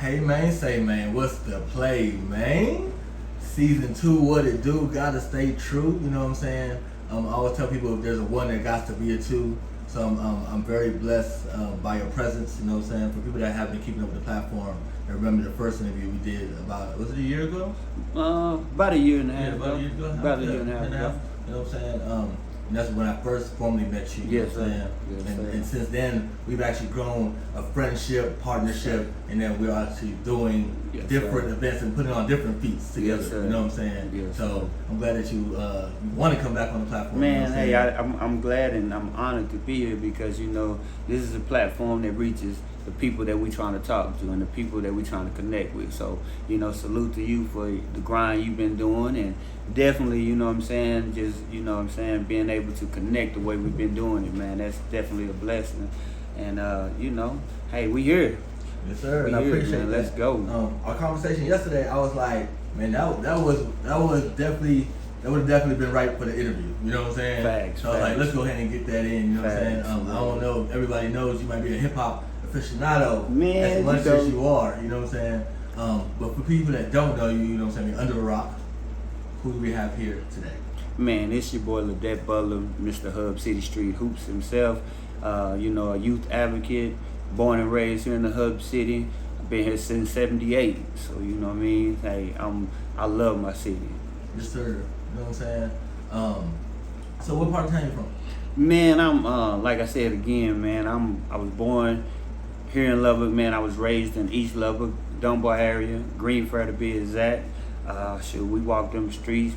Hey man, say man, what's the play, man? Season 2, what it do? Gotta stay true. You know what I'm saying? I always tell people if there's a 1, there got to be a 2. So I'm very blessed by your presence. You know what I'm saying? For people that have been keeping up with the platform, I remember the first interview we did was it a year ago? About a year and a half ago. About a year and a half ago. You know what I'm saying? And that's when I first formally met you. Yes, you know what I'm saying? And since then, we've actually grown a friendship, partnership, and then we're actually doing different events and putting on different feats together. Yes, you know what I'm saying? Yes, so I'm glad that you want to come back on the platform. Man, you know I'm glad and I'm honored to be here because, you know, this is a platform that reaches the people that we're trying to talk to and the people that we're trying to connect with. So, you know, salute to you for the grind you've been doing and definitely, you know what I'm saying, just, you know what I'm saying, being able to connect the way we've been doing it, man, that's definitely a blessing. And, you know, hey, we here. Yes, sir. And I appreciate that. Let's go. Our conversation yesterday, I was like, man, that would have definitely been right for the interview. You know what I'm saying? Facts. So I was like, let's go ahead and get that in. You know what I'm saying? I don't know if everybody knows you might be a hip hop aficionado, man, as much as you are. You know what I'm saying? But for people that don't know you, you know what I'm saying, under a rock, who do we have here today? Man, it's your boy Leditt Butler, Mr. HubCity Street Hoopz himself. You know, a youth advocate, born and raised here in the HubCity. I've been here since '78, so you know what I mean. Hey, I love my city. Yes, sir. You know what I'm saying? So what part of town you from? Man, I'm like I said again, man. I was born here in Lubbock, man. I was raised in East Lubbock, Dunbar area, Greenfair to be exact. We walked them streets,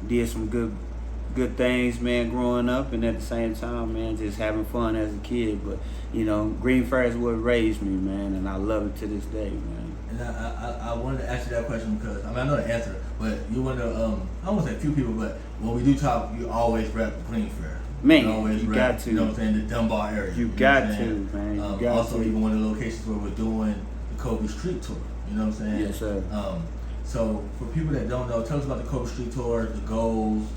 did some good things, man, growing up, and at the same time, man, just having fun as a kid. But you know, Greenfair is what raised me, man, and I love it to this day, man. And I wanted to ask you that question because I know the answer, but you want to I won't say a few people, but when we do talk, you always rep Greenfair. Man, you got to. You know what I'm saying? The Dunbar area. You got to, man. You got also, to. even one of the locations where we're doing the Kobe Street Tour. You know what I'm saying? Yes, sir. So for people that don't know, tell us about the Kobe Street Tour, the goals,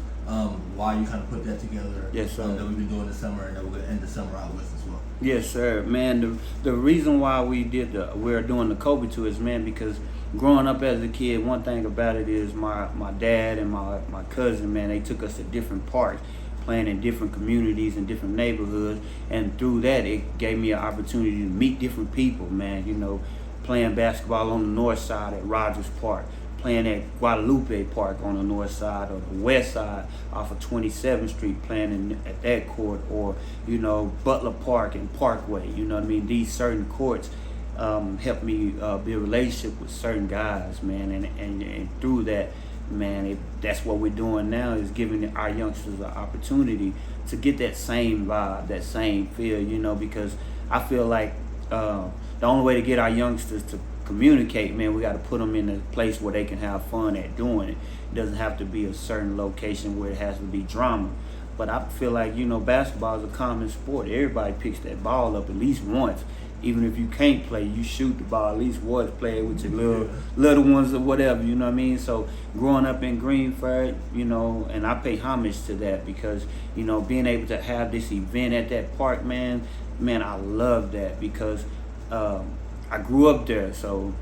why you kind of put that together. Yes, sir. That we've been doing this summer and that we're going to end the summer out with as well. Yes, sir. Man, the reason why we're doing the Kobe Tour is, man, because growing up as a kid, one thing about it is my dad and my cousin, man, they took us to different parks, playing in different communities and different neighborhoods, and through that it gave me an opportunity to meet different people, man. You know, playing basketball on the north side at Rogers Park, playing at Guadalupe Park on the north side, or the west side off of 27th Street, playing at that court, or you know, Butler Park and Parkway. You know what I mean? These certain courts helped me build a relationship with certain guys, man, and through that, man, that's what we're doing now, is giving our youngsters an opportunity to get that same vibe, that same feel, you know, because I feel like the only way to get our youngsters to communicate, man, we got to put them in a place where they can have fun at doing it. It doesn't have to be a certain location where it has to be drama. But I feel like, you know, basketball is a common sport. Everybody picks that ball up at least once. Even if you can't play, you shoot the ball at least once, play it with your little ones or whatever, you know what I mean? So growing up in Greenfair, you know, and I pay homage to that because, you know, being able to have this event at that park, man, I love that because I grew up there. So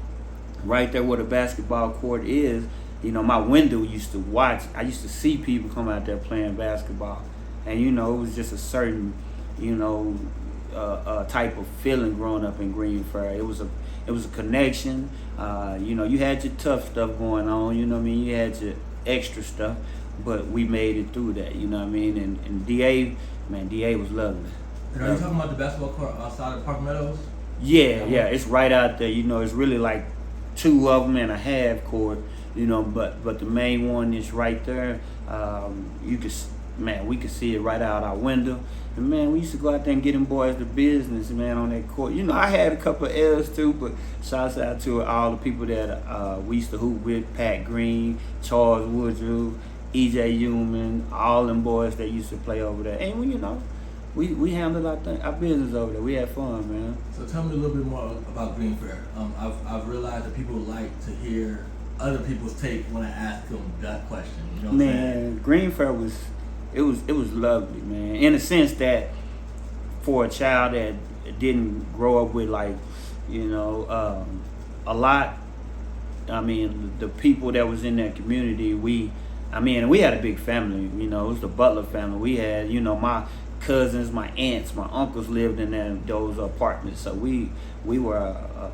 right there where the basketball court is, you know, my window used to watch. I used to see people come out there playing basketball. And, you know, it was just a certain, you know, type of feeling growing up in Greenfair. It was a connection. You know, you had your tough stuff going on, you know what I mean? You had your extra stuff, but we made it through that, you know what I mean? And DA was lovely. And are you talking about the basketball court outside of Park Meadows? Yeah, it's right out there. You know, it's really like 2 of them and a half court, you know, but the main one is right there. We could see it right out our window. And man, we used to go out there and get them boys the business, man, on that court. You know, I had a couple of L's too, but shouts out to all the people that we used to hoop with: Pat Green, Charles Woodrow, EJ Human, all them boys that used to play over there. And you know, we handled our business over there. We had fun, man. So tell me a little bit more about Greenfair. I've realized that people like to hear other people's take when I ask them that question. You know what man, Greenfair was lovely, man. In a sense that for a child that didn't grow up with, like, you know, a lot. I mean, the people that was in that community, we had a big family. You know, it was the Butler family. We had, you know, my cousins, my aunts, my uncles lived in those apartments. So we were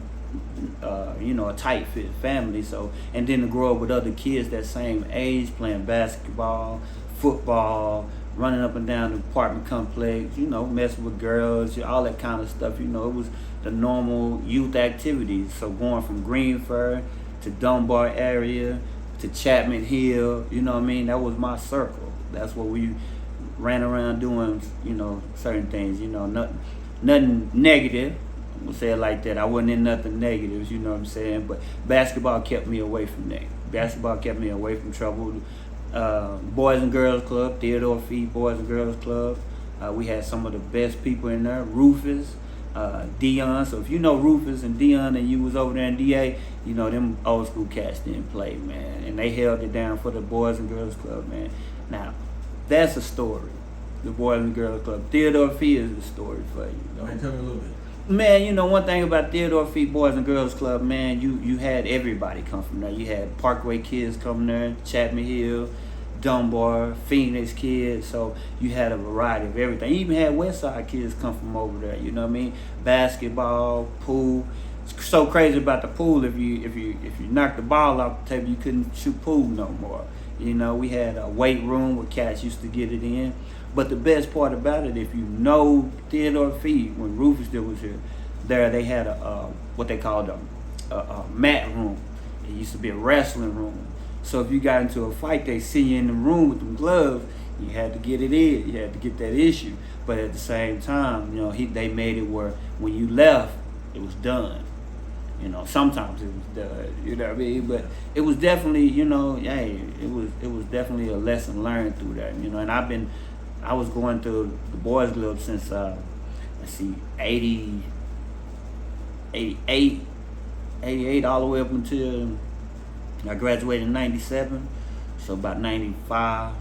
you know, a tight fit family. So, and then to grow up with other kids that same age, playing basketball, football, running up and down the apartment complex, you know, messing with girls, all that kind of stuff. You know, it was the normal youth activities. So going from Greenford to Dunbar area to Chapman Hill, you know what I mean? That was my circle. That's what we ran around doing, you know, certain things, you know, nothing negative. We'll say it like that. I wasn't in nothing negatives, you know what I'm saying? But basketball kept me away from that. Basketball kept me away from trouble. Boys and Girls Club, Theodore Fee Boys and Girls Club. We had some of the best people in there. Rufus, Dion. So if you know Rufus and Dion and you was over there in DA, you know them old school cats didn't play, man. And they held it down for the Boys and Girls Club, man. Now, that's a story. The Boys and Girls Club. Theodore Fee is the story for you. You know? Man, tell me a little bit. Man, you know, one thing about Theodore Fee Boys and Girls Club, man, you had everybody come from there. You had Parkway kids coming there, Chapman Hill, Dunbar, Phoenix kids. So you had a variety of everything. You even had Westside kids come from over there. You know what I mean? Basketball, pool. It's so crazy about the pool. If you knocked the ball off the table, you couldn't shoot pool no more. You know, we had a weight room where cats used to get it in. But the best part about it, if you know Theodore Fee, when Rufus still was here, there they had a what they called a mat room. It used to be a wrestling room. So if you got into a fight, they see you in the room with them gloves. You had to get it in. You had to get that issue. But at the same time, you know, they made it where when you left, it was done. You know, sometimes it was done. You know what I mean? But it was definitely, you know, hey, it was definitely a lesson learned through that. You know, and I was going through the boys club since 88 all the way up until I graduated in 97. So about 95,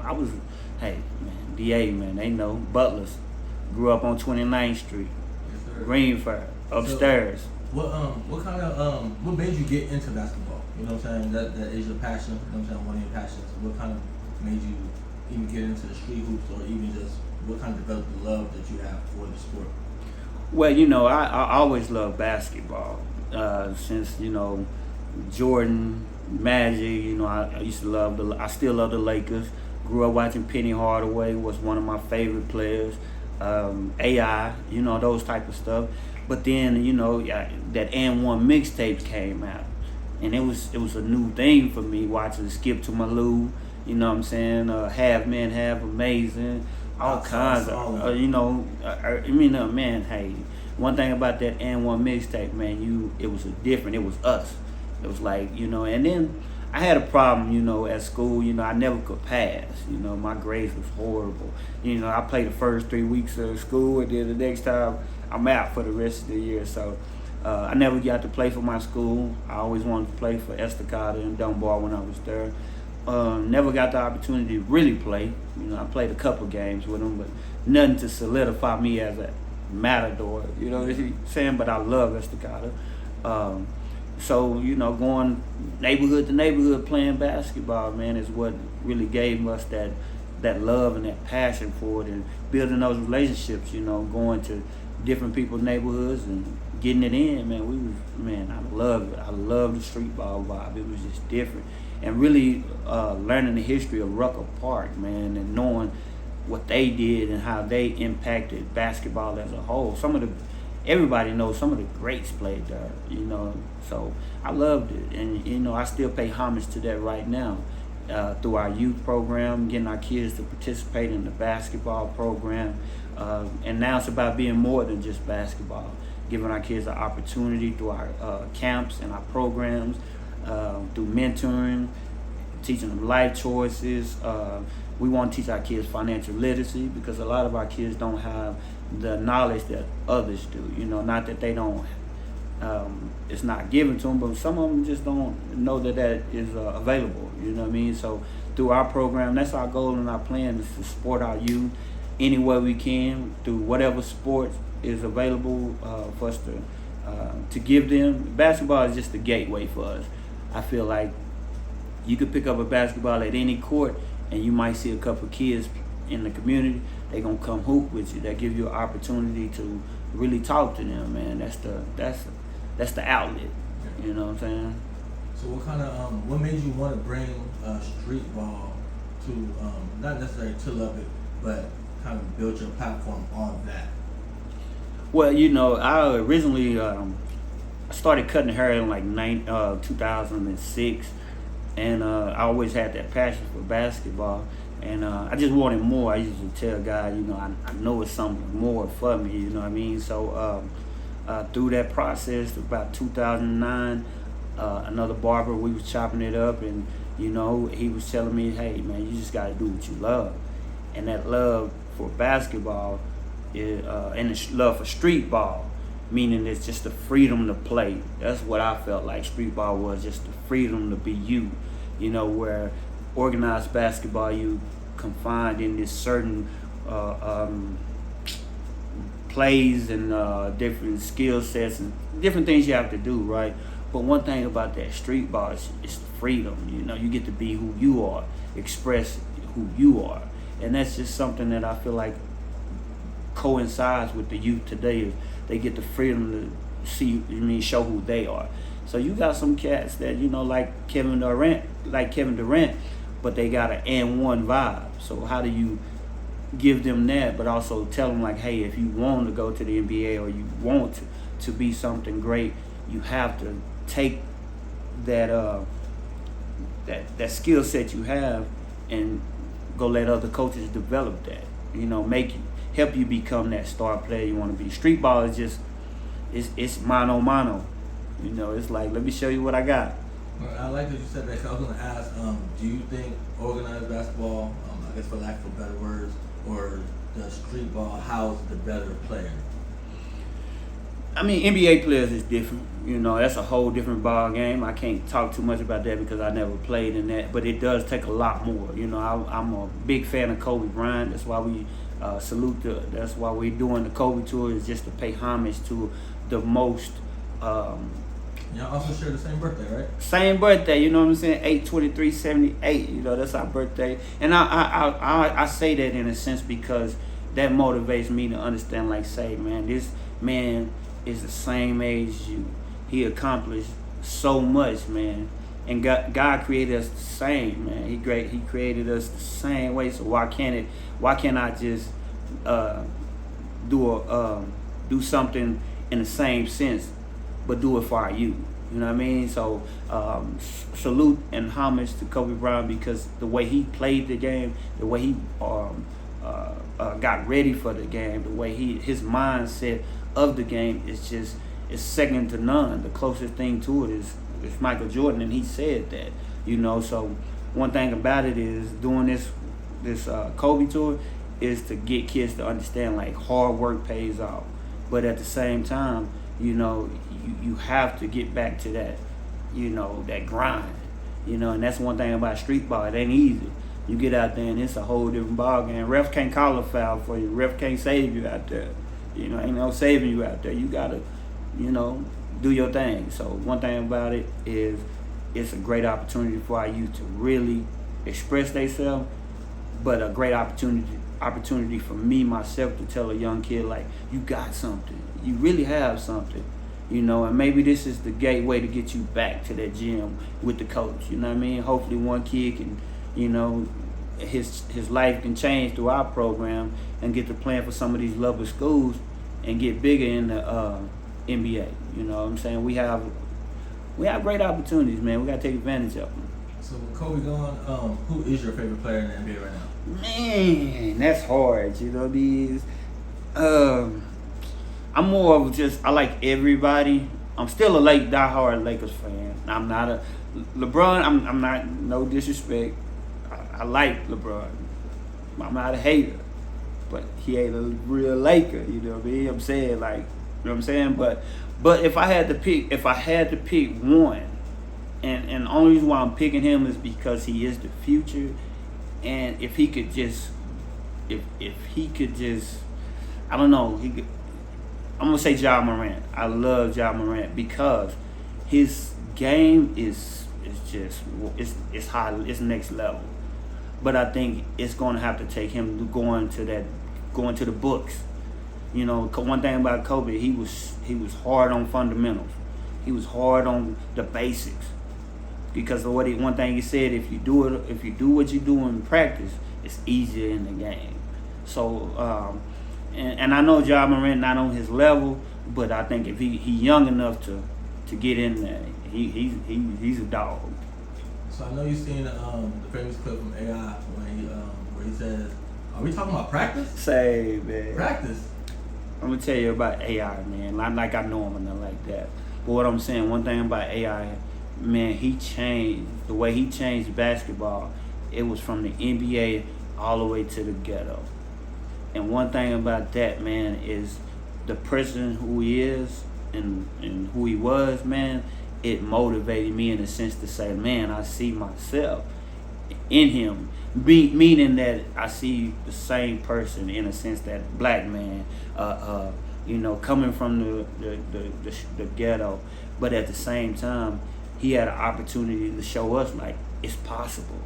I was, hey man, DA man, they know Butlers. Grew up on 29th Street, Yes, Greenford, upstairs. So, what made you get into basketball? You know what I'm saying? That is your passion. You know what I'm saying? One of your passions. What kind of made you even get into the street hoops, or even just what kind of developed the love that you have for the sport? Well, you know, I always loved basketball since, you know, Jordan, Magic. You know, I used to I still love the Lakers. Grew up watching Penny Hardaway, was one of my favorite players. AI, you know, those type of stuff. But then, you know, that And1 mixtapes came out, and it was a new thing for me watching Skip to Malou. You know what I'm saying? Half Men, Half Amazing, all kinds of, you know, man, hey, one thing about that And1 mixtape, man, it was it was us. It was like, you know, and then I had a problem, you know, at school. You know, I never could pass. You know, my grades was horrible. You know, I played the first 3 weeks of school, and then the next time I'm out for the rest of the year. So I never got to play for my school. I always wanted to play for Estacada and Dunbar when I was there. Never got the opportunity to really play. You know, I played a couple games with them, but nothing to solidify me as a matador. You know what I'm saying? But I love Estacada. So, you know, going neighborhood to neighborhood playing basketball, man, is what really gave us that love and that passion for it, and building those relationships, you know, going to different people's neighborhoods and getting it in, man. I loved it. I loved the street ball vibe. It was just different. And really learning the history of Rucker Park, man, and knowing what they did and how they impacted basketball as a whole. Everybody knows some of the greats played there, you know. So I loved it, and you know, I still pay homage to that right now through our youth program, getting our kids to participate in the basketball program, and now it's about being more than just basketball, giving our kids an opportunity through our camps and our programs, through mentoring, teaching them life choices. We want to teach our kids financial literacy, because a lot of our kids don't have the knowledge that others do. You know, not that they don't, it's not given to them, but some of them just don't know that is available. You know what I mean? So through our program, that's our goal and our plan, is to support our youth any way we can through whatever sport is available for us to to give them. Basketball is just the gateway for us. I feel like you could pick up a basketball at any court, and you might see a couple of kids in the community. They gonna come hoop with you. That give you an opportunity to really talk to them, man. That's the outlet. You know what I'm saying? So what made you want to bring street ball to not necessarily to Lubbock, but kind of build your platform on that? Well, you know, I originally started cutting hair in like 2006, and I always had that passion for basketball, and I just wanted more. I used to tell guys, you know, I know it's something more for me, you know what I mean? So through that process, about 2009, another barber, we was chopping it up, and you know, he was telling me, hey man, you just gotta do what you love. And that love for basketball is, and the love for street ball, meaning it's just the freedom to play. That's what I felt like street ball was, just the freedom to be you. You know, where organized basketball, you confined in this certain plays and different skill sets and different things you have to do, right? But one thing about that street ball is the freedom. You know, you get to be who you are, express who you are. And that's just something that I feel like coincides with the youth today. Is they get the freedom to show who they are. So you got some cats that, you know, like Kevin Durant, but they got an and one vibe. So how do you give them that, but also tell them like, hey, if you want to go to the NBA or you want to be something great, you have to take that skill set you have and go let other coaches develop that. You know, help you become that star player you want to be. Street ball is just it's mano. You know, it's like, let me show you what I got. I like that you said that, 'cause I was going to ask, do you think organized basketball, I guess for lack of better words, or the street ball house the better player? I mean, NBA players is different. You know, that's a whole different ball game. I can't talk too much about that because I never played in that, but it does take a lot more. You know, I'm a big fan of Kobe Bryant. That's why we that's why we're doing the Kobe tour, is just to pay homage to the most. Y'all also share the same birthday, right? Same birthday, you know what I'm saying? 8/23/78. You know, that's our birthday, and I say that in a sense because that motivates me to understand. Like, say, man, this man is the same age as you. He accomplished so much, man, and God created us the same, man. He created us the same way. So why can't I just do something in the same sense, but do it for our youth? You know what I mean? So salute and homage to Kobe Bryant, because the way he played the game, the way he got ready for the game, the way his mindset of the game is second to none. The closest thing to it is Michael Jordan, and he said that. You know, so one thing about it is doing this Kobe tour is to get kids to understand, like, hard work pays off, but at the same time, you know, you have to get back to that, you know, that grind, you know, and that's one thing about street ball. It ain't easy. You get out there and it's a whole different ball game. Ref can't call a foul for you. Ref can't save you out there. You know, ain't no saving you out there. You gotta, you know, do your thing. So one thing about it is it's a great opportunity for our youth to really express themselves, but a great opportunity for me, myself, to tell a young kid, like, you got something. You really have something, you know, and maybe this is the gateway to get you back to that gym with the coach. You know what I mean? Hopefully one kid can, you know, his life can change through our program and get to playing for some of these local schools and get bigger in the NBA. You know what I'm saying? We have great opportunities, man. We got to take advantage of them. So with Kobe gone, who is your favorite player in the NBA right now? Man, that's hard. You know, I'm more of I like everybody. I'm still a diehard Lakers fan. I'm not a LeBron. I'm not, no disrespect. I like LeBron. I'm not a hater, but he ain't a real Laker. You know what I mean? I'm saying, like, you know what I'm saying. But if I had to pick one, and the only reason why I'm picking him is because he is the future, and if he could just, I don't know, I'm gonna say Ja Morant. I love Ja Morant because his game is just it's high, it's next level. But I think it's gonna have to take him going to the books. You know, one thing about Kobe, he was hard on fundamentals. He was hard on the basics. Because of one thing he said, if you do what you do in practice, it's easier in the game. So, and I know Ja Morant not on his level, but I think if he young enough to get in there, he's a dog. So I know you've seen the famous clip from AI where he says, "Are we talking about practice?" Say, man. Practice. I'm gonna tell you about AI, man. Not like I know him or nothing like that. But what I'm saying, one thing about AI, man, he changed the way he changed basketball. It was from the NBA all the way to the ghetto. And one thing about that, man, is the person who he is and who he was, man, it motivated me in a sense to say, man, I see myself in him. Meaning that I see the same person in a sense, that black man, you know, coming from the ghetto, but at the same time, he had an opportunity to show us like it's possible.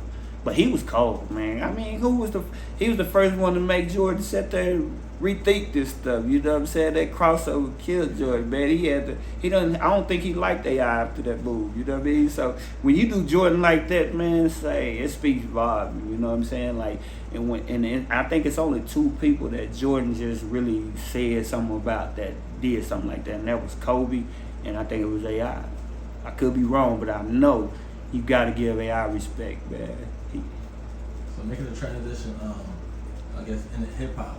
But he was cold, man. I mean, he was the first one to make Jordan sit there and rethink this stuff. You know what I'm saying? That crossover killed Jordan, man. I don't think he liked AI after that move. You know what I mean? So when you do Jordan like that, man, it speaks volume. You know what I'm saying? Like, and I think it's only two people that Jordan just really said something about that did something like that, and that was Kobe, and I think it was AI. I could be wrong, but I know you got to give AI respect, man. So making the transition, I guess, into hip hop.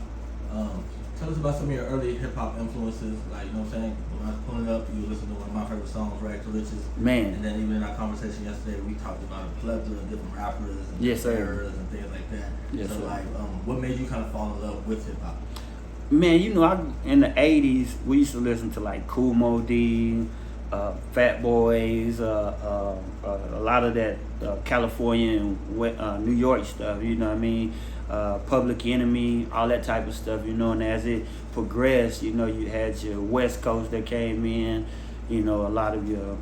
Tell us about some of your early hip hop influences. Like, you know what I'm saying? When I was pulling up, you were listening to one of my favorite songs, Rag to Riches. Man. And then even in our conversation yesterday, we talked about a plethora of different rappers and Yes, sir. eras and things like that. Yes, so, sir. like, what made you kind of fall in love with hip hop? Man, you know, in the 80s, we used to listen to like Kool Moe Dee, Fat Boys, a lot of that California and New York stuff, you know what I mean? Public Enemy, all that type of stuff, you know, and as it progressed, you know, you had your West Coast that came in, you know, a lot of your,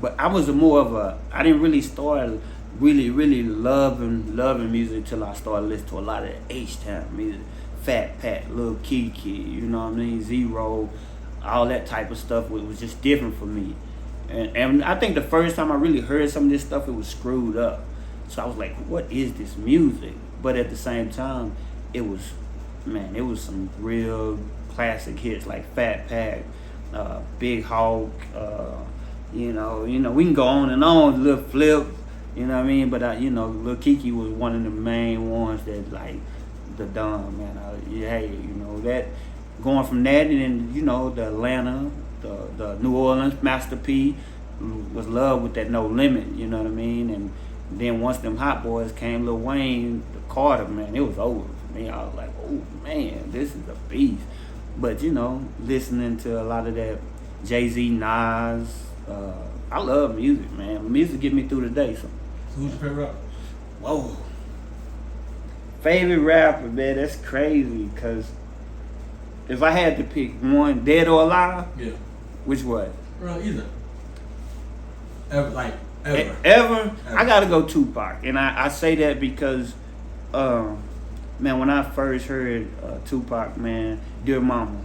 but I was I didn't really start really loving music till I started listening to a lot of H-Town music, Fat Pat, Lil Kiki, you know what I mean, Zero, all that type of stuff. It was just different for me. And I think the first time I really heard some of this stuff, it was Screwed Up. So I was like, what is this music? But at the same time, it was some real classic hits like Fat Pat, Big Hawk, you know, we can go on, Lil Flip, you know what I mean? But you know, Lil Kiki was one of the main ones that like the Don, man. Hey, you know, that going from that and then, you know, the Atlanta, the New Orleans, Master P was love with that No Limit, you know what I mean? And then once them Hot Boys came, Lil Wayne, the Carter, man, it was over for me. I was like, oh man, this is a beast. But you know, listening to a lot of that Jay-Z, Nas, I love music, man. Music get me through the day. So who's your favorite rapper? Whoa. Favorite rapper, man, that's crazy, because if I had to pick one, dead or alive, yeah, which one? Either. Ever? I gotta go Tupac, and I say that because, man, when I first heard Tupac, man, Dear Mama,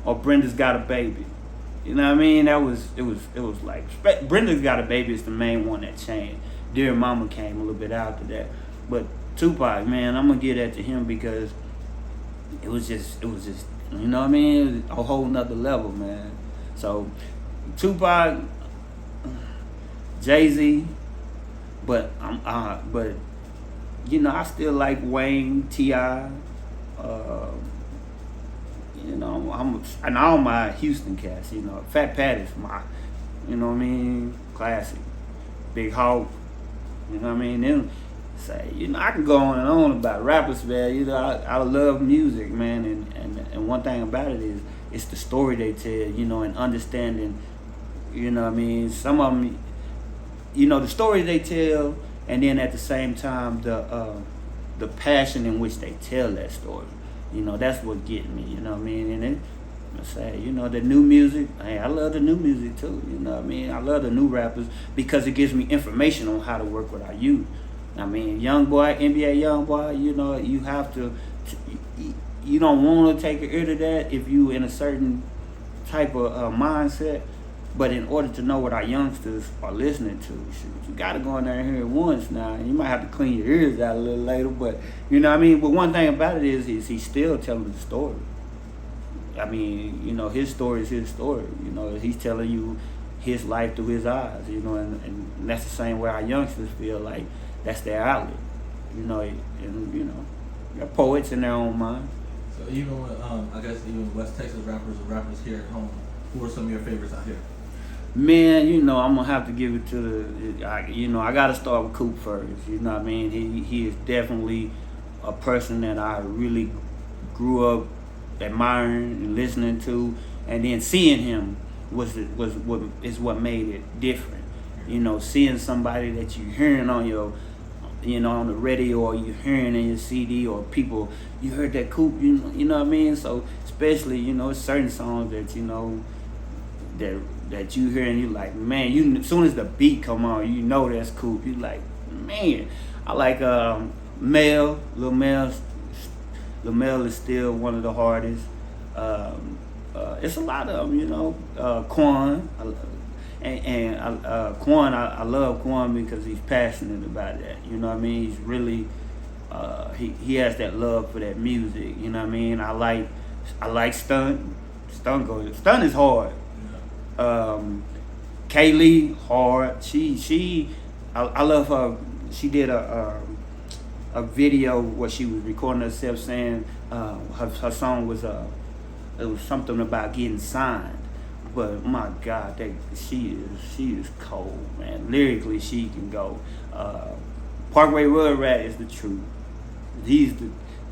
or Brenda's Got a Baby, you know what I mean? It was like Brenda's Got a Baby is the main one that changed. Dear Mama came a little bit after that, but Tupac, man, I'm gonna give that to him because it was just, you know what I mean? It was a whole nother level, man. So, Tupac, Jay-Z, but you know, I still like Wayne, T.I., you know, and all my Houston cats, you know. Fat Pat is my, you know what I mean, classic. Big Hawk, you know what I mean? Then say, you know, I can go on about rappers, man. You know, I love music, man, and one thing about it is it's the story they tell, you know, and understanding, you know what I mean? Some of them, you know, the story they tell, and then at the same time the passion in which they tell that story. You know, that's what get me, you know what I mean? And to say? You know, the new music, hey, I love the new music too, you know what I mean? I love the new rappers because it gives me information on how to work with our youth. I mean, young boy, NBA young boy, you know, you have to, you don't want to take an ear to that if you in a certain type of mindset. But in order to know what our youngsters are listening to, you got to go in there and hear it once now. You might have to clean your ears out a little later, but you know what I mean? But one thing about it is he's still telling the story. I mean, you know, his story is his story. You know, he's telling you his life through his eyes, you know, and that's the same way our youngsters feel like that's their outlet, you know, and, you know, they're poets in their own mind. So even with, I guess even West Texas rappers or rappers here at home, who are some of your favorites out here? Man, you know, I'm gonna have to give it to I gotta start with Hoopz first. You know what I mean? He is definitely a person that I really grew up admiring and listening to, and then seeing him was what made it different. You know, seeing somebody that you're hearing on your, you know, on the radio, or you're hearing in your CD, or people, you heard that Hoopz, you know what I mean? So especially, you know, certain songs that, you know, that you hear and you like, man, as soon as the beat come on, you know that's Hoopz. You like, man. I like Mel. Lil Mel is still one of the hardest. It's a lot of them, you know. Quan, Quan, I love Quan because he's passionate about that. You know what I mean? He's really he has that love for that music. You know what I mean? I like Stunt. Stunt is hard. Kaylee, hard. I love her. She did a video where she was recording herself saying her song was it was something about getting signed. But my God, she is cold, man. Lyrically, she can go. Parkway Road Rat is the truth.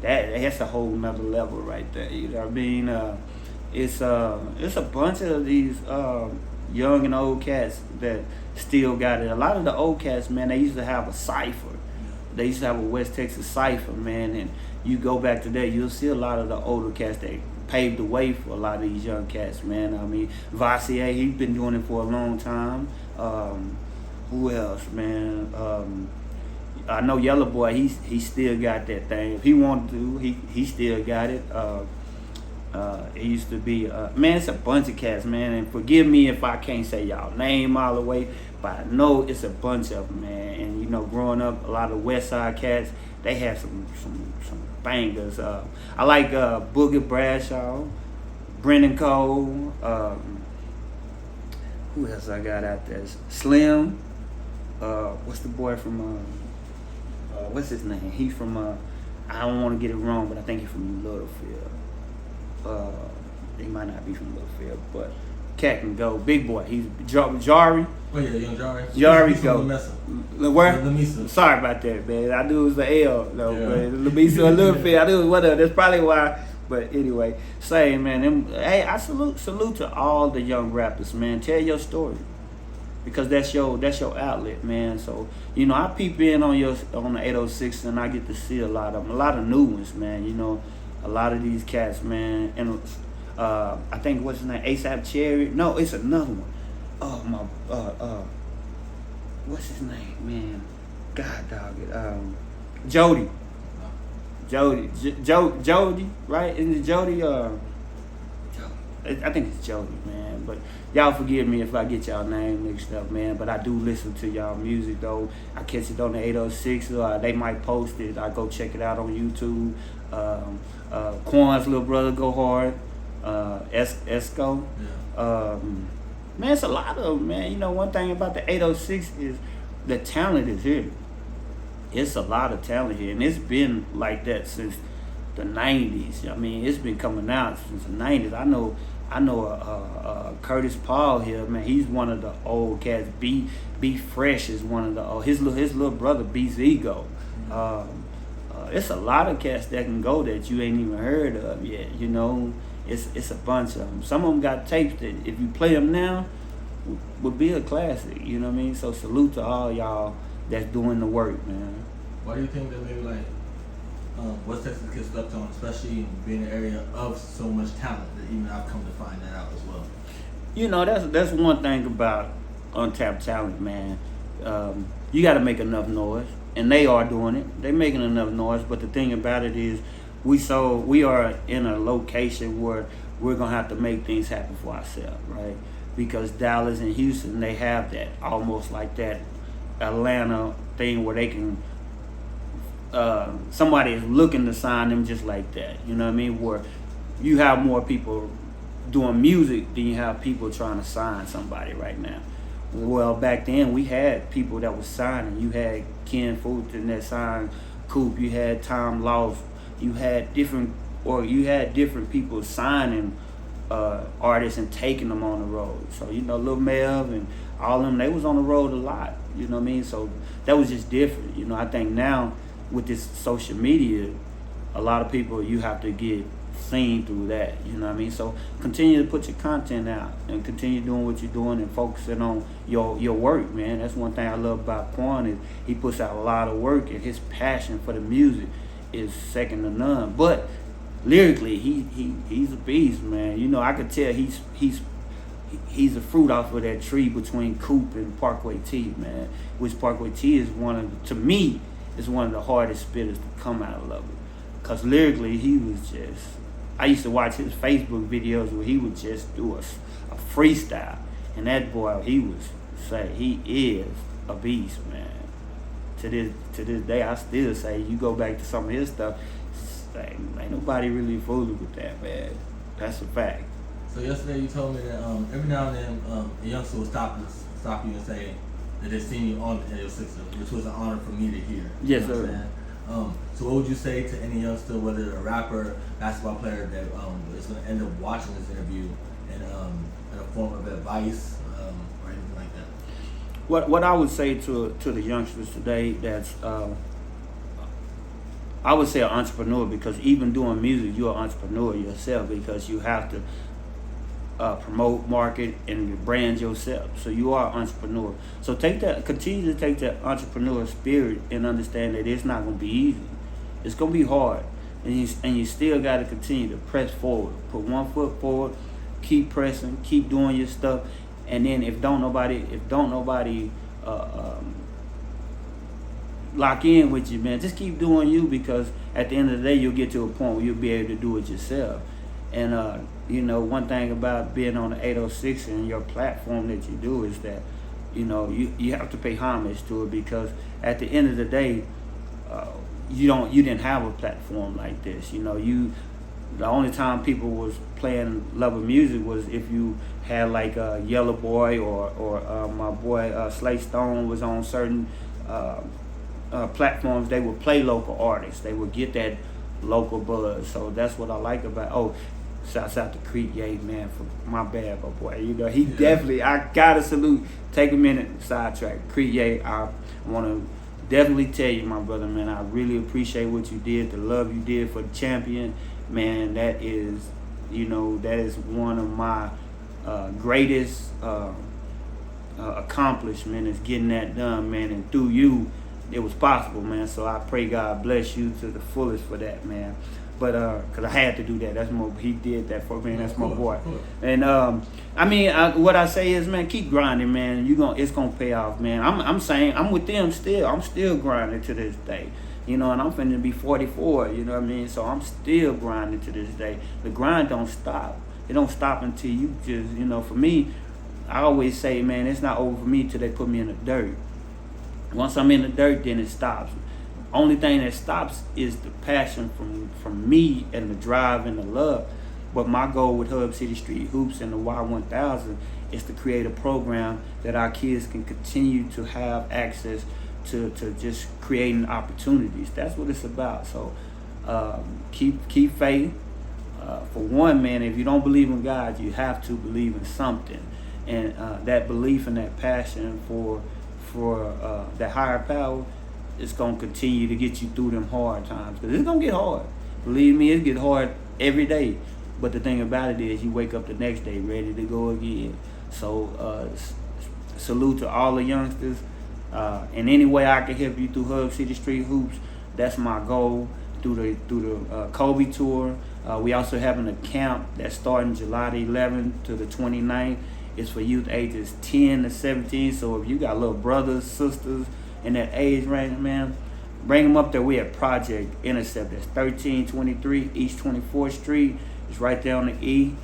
That's a whole nother level right there. You know what I mean? It's a bunch of these young and old cats that still got it. A lot of the old cats, man, they used to have a cipher. They used to have a West Texas cipher, man. And you go back to that, you'll see a lot of the older cats that paved the way for a lot of these young cats, man. I mean, Vassier, he's been doing it for a long time. Who else, man? I know Yellow Boy, he still got that thing. If he wanted to, he still got it. It used to be, man, it's a bunch of cats, man, and forgive me if I can't say y'all name all the way, but I know it's a bunch of them, man. And you know, growing up, a lot of West Side cats, they had some bangers. I like Boogie Bradshaw, Brendan Cole. Who else I got out there? Slim. What's the boy from? What's his name? He's from. I don't want to get it wrong, but I think he's from Littlefield. He might not be from Littlefield, but cat can go. Big boy. He's Jari. Oh yeah, young Jari. Jari go. Where? Lamisa. Sorry about that, man. I knew it was the L though, yeah. man. Lamisa a little bit. I knew it was whatever. That's probably why. But anyway, say, man, hey, I salute to all the young rappers, man. Tell your story, because that's your outlet, man. So you know, I peep in on the 806, and I get to see a lot of new ones, man. You know, a lot of these cats, man. And I think what's his name, ASAP Cherry. No, it's another one. Oh my, what's his name, man? God dog it. Jody, right? Isn't it Jody? I think it's Jody, man. But y'all forgive me if I get y'all name mixed up, man. But I do listen to y'all music though. I catch it on the 806. They might post it. I go check it out on YouTube. Quan's little brother go hard. Esco. Yeah. Man, it's a lot of them, man. You know, one thing about the 806 is the talent is here. It's a lot of talent here, and it's been like that since the 90s. I mean, it's been coming out since the 90s. I know Curtis Paul here, man. He's one of the old cats. Be Fresh is one of the old. His little brother, Beats Ego. It's a lot of cats that can go that you ain't even heard of yet. You know, it's a bunch of them. Some of them got tapes that if you play them now, would be a classic. You know what I mean? So salute to all y'all that's doing the work, man. Why do you think that maybe like what's Texas kids slept on, especially being an area of so much talent that even I've come to find that out as well. You know, that's one thing about untapped talent, man. You got to make enough noise, and they are doing it. They're making enough noise, but the thing about it is, we are in a location where we're gonna have to make things happen for ourselves, right? Because Dallas and Houston, they have that almost like that Atlanta thing where they can. Somebody is looking to sign them just like that. You know what I mean? Where you have more people doing music than you have people trying to sign somebody right now. Well, back then we had people that was signing. You had Ken Fulton that signed Coop. You had Tom Loft. You had different people signing artists and taking them on the road. So you know, Lil Mel and all them, they was on the road a lot. You know what I mean? So that was just different. You know, I think now with this social media, a lot of people, you have to get seen through that, you know what I mean? So continue to put your content out and continue doing what you're doing and focusing on your work, man. That's one thing I love about Quan is he puts out a lot of work, and his passion for the music is second to none. But lyrically, he's a beast, man. You know, I could tell he's a fruit off of that tree between Coop and Parkway T, man. Which Parkway T is to me, is one of the hardest spitters to come out of Lubbock. Because lyrically, he was just, I used to watch his Facebook videos where he would just do a freestyle. And that boy, he is a beast, man. To this day, I still say, you go back to some of his stuff, say, ain't nobody really fooling with that, man. That's a fact. So yesterday you told me that every now and then a youngster will stop you and say that they seen you on the HubCity, which was an honor for me to hear. Yes, you know sir. So what would you say to any youngster, whether a rapper, basketball player, that is going to end up watching this interview in a form of advice or anything like that? What I would say to the youngsters today, that's I would say an entrepreneur, because even doing music, you're an entrepreneur yourself, because you have to promote, market, and brand yourself. So you are an entrepreneur. So continue to take that entrepreneur spirit and understand that it's not going to be easy. It's going to be hard, and you still got to continue to press forward. Put one foot forward, keep pressing, keep doing your stuff, and then if don't nobody lock in with you, man, just keep doing you, because at the end of the day, you'll get to a point where you'll be able to do it yourself. And you know, one thing about being on the 806 and your platform that you do is that, you know, you have to pay homage to it, because at the end of the day, you didn't have a platform like this. You know, the only time people was playing Lubbock music was if you had like a Yellow Boy or my boy Slay Stone was on certain platforms. They would play local artists. They would get that local buzz. So that's what I like about. Shouts out to Creek Ye, man, for my bad, my boy. You know, he definitely, I gotta salute, take a minute, sidetrack. Creek Ye, I want to definitely tell you, my brother, man, I really appreciate what you did, the love you did for the champion. Man, that is one of my greatest accomplishment, is getting that done, man, and through you, it was possible, man. So I pray God bless you to the fullest for that, man. But cause I had to do that. He did that for me. And that's my boy. And what I say is, man, keep grinding, man. It's gonna pay off, man. I'm saying I'm with them still. I'm still grinding to this day. You know, and I'm finna be 44. You know what I mean? So I'm still grinding to this day. The grind don't stop. It don't stop until you just, you know. For me, I always say, man, it's not over for me till they put me in the dirt. Once I'm in the dirt, then it stops. Only thing that stops is the passion from me and the drive and the love. But my goal with HubCity Street Hoopz and the Y1000 is to create a program that our kids can continue to have access to just creating opportunities. That's what it's about. So keep faith. For one, man, if you don't believe in God, you have to believe in something. And that belief and that passion for that higher power, it's going to continue to get you through them hard times, because it's going to get hard. Believe me, it gets hard every day. But the thing about it is, you wake up the next day ready to go again. So salute to all the youngsters. In any way I can help you through HubCity Street Hoopz, that's my goal. through the Kobe tour. We also having a camp that's starting July the 11th to the 29th. It's for youth ages 10 to 17. So if you got little brothers, sisters in that age range, man, bring them up there. We at Project Intercept. That's 1323 East 24th Street. It's right there on the E.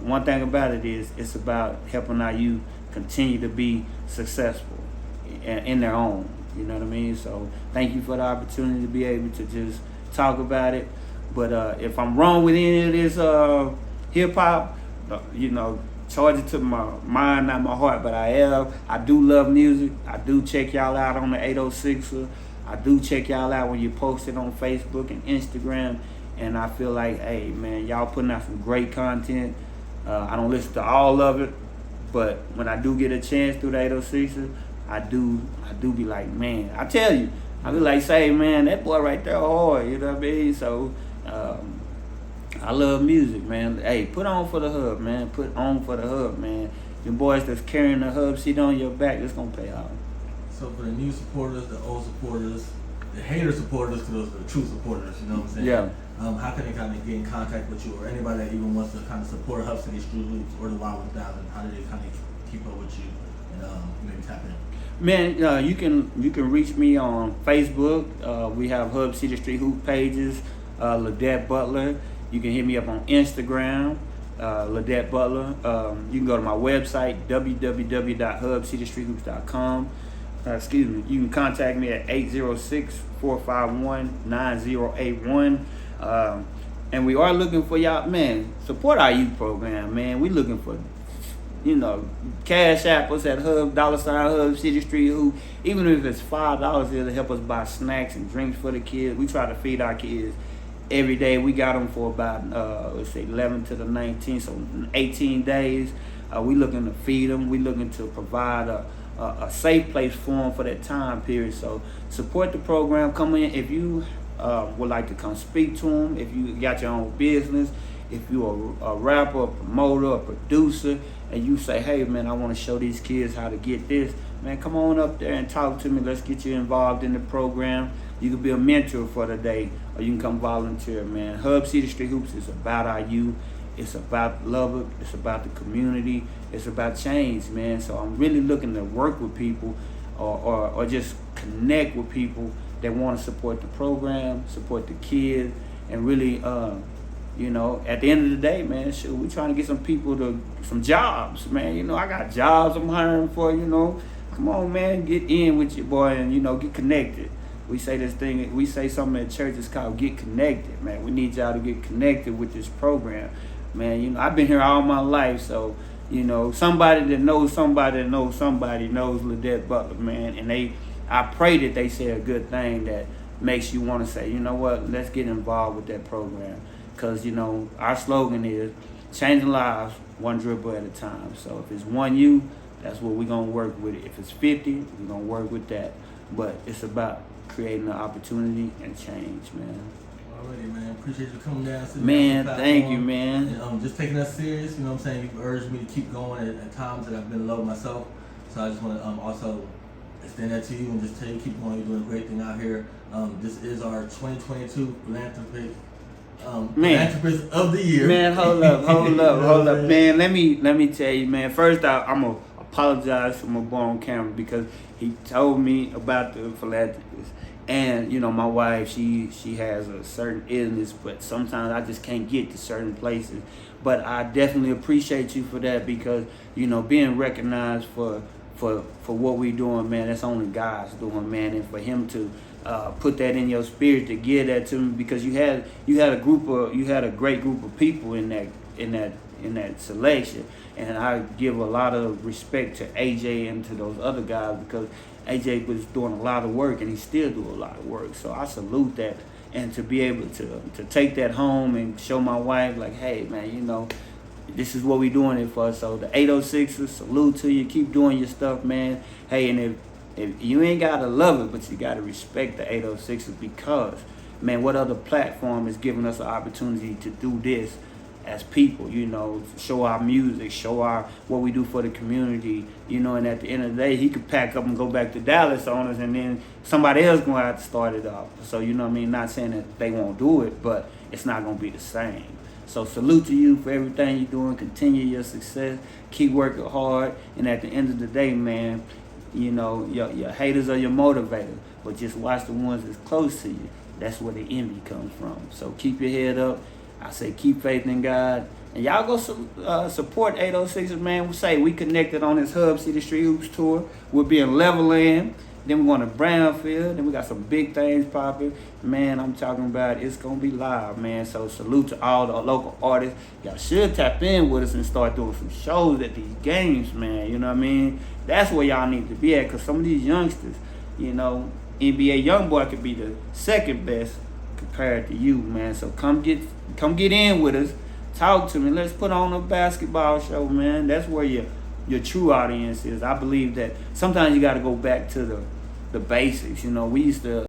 One thing about it is it's about helping our youth continue to be successful in their own. You know what I mean? So thank you for the opportunity to be able to just talk about it. But if I'm wrong with any of this hip hop, charge it to my mind, not my heart. But I do love music. I do check y'all out on the 806er. I do check y'all out when you post it on Facebook and Instagram. And I feel like, hey, man, y'all putting out some great content. I don't listen to all of it, but when I do get a chance through the 806er, I do be like, man, I tell you, I be like, say, man, that boy right there hard, you know what I mean? So, I love music, man. Hey, put on for the hub, man. Put on for the hub, man. The boys that's carrying the HubCity on your back, it's gonna pay off. So for the new supporters, the old supporters, the hater supporters, because those are the true supporters, you know what I'm saying? Yeah. How can they kind of get in contact with you, or anybody that even wants to kind of support HubCity Hoops or the Wild 1000? How do they kind of keep up with you and maybe tap in? Man, you can reach me on Facebook. We have HubCity Street Hoop pages. Leditt Butler. You can hit me up on Instagram. Leditt Butler. You can go to my website www.hubcitystreethoops.com. You can contact me at 806-451-9081. And we are looking for y'all, man. Support our youth program, man. We looking for, cash app us at $HubCity Street Hoop. Even if it's $5, it'll help us buy snacks and drinks for the kids. We try to feed our kids every day. We got them for about 11 to the 19th, so 18 days. We looking to feed them. We looking to provide a safe place for them for that time period. So support the program. Come in if you would like to come speak to them. If you got your own business, if you're a rapper, a promoter, a producer, and you say, hey man, I want to show these kids how to get this, man, come on up there and talk to me. Let's get you involved in the program. You can be a mentor for the day, or you can come volunteer, man. HubCity Street Hoops is about our youth. It's about love. It's about the community. It's about change, man. So I'm really looking to work with people or just connect with people that want to support the program, support the kids, and really, at the end of the day, man, shoot, we're trying to get some people some jobs, man. I got jobs I'm hiring for, Come on, man, get in with your boy and, get connected. We say something at church, it's called get connected, man. We need y'all to get connected with this program. Man, I've been here all my life, so, somebody that knows somebody that knows somebody knows Leditt Butler, man. And I pray that they say a good thing that makes you want to say, you know what, let's get involved with that program. Because, our slogan is changing lives one dribble at a time. So if it's one you, that's what we're going to work with. If it's 50, we're going to work with that. But it's about creating an opportunity and change, man. Alrighty, man. Appreciate you coming down. Man, thank you, man. And, just taking us serious, you know what I'm saying? You've urged me to keep going at times that I've been low myself. So I just want to also extend that to you and just tell you keep going. You're doing a great thing out here. This is our 2022 philanthropist of the year. Man, hold up. Man, let me tell you, man. First, I'm gonna apologize to my boy on camera because he told me about the philanthropist. And my wife, she has a certain illness, but sometimes I just can't get to certain places. But I definitely appreciate you for that because being recognized for what we doing, man, that's only God's doing, man. And for him to put that in your spirit to give that to me because you had a great group of people in that selection. And I give a lot of respect to AJ and to those other guys because AJ was doing a lot of work and he still do a lot of work. So I salute that. And to be able to take that home and show my wife like, hey man, this is what we doing it for. So the 806er, salute to you. Keep doing your stuff, man. Hey, and if you ain't gotta love it, but you gotta respect the 806er because, man, what other platform is giving us an opportunity to do this as people, you know, show our music, show our what we do for the community, you know, and at the end of the day, he could pack up and go back to Dallas on us, and then somebody else gonna have to start it off. So, you know what I mean? Not saying that they won't do it, but it's not gonna be the same. So salute to you for everything you're doing. Continue your success. Keep working hard. And at the end of the day, man, you know, your haters are your motivator. But just watch the ones that's close to you. That's where the envy comes from. So keep your head up. I say keep faith in God. And y'all go support 806ers, man. We say we connected on this HubCity Street Hoops tour. We'll be in Levelland. Then we're going to Brownfield. Then we got some big things popping. Man, I'm talking about it's going to be live, man. So salute to all the local artists. Y'all should tap in with us and start doing some shows at these games, man. You know what I mean? That's where y'all need to be at, because some of these youngsters, you know, NBA Youngboy could be the second best compared to you, man. So come get in with us. Talk to me. Let's put on a basketball show, man. That's where your true audience is. I believe that sometimes you got to go back to the basics. You know, we used to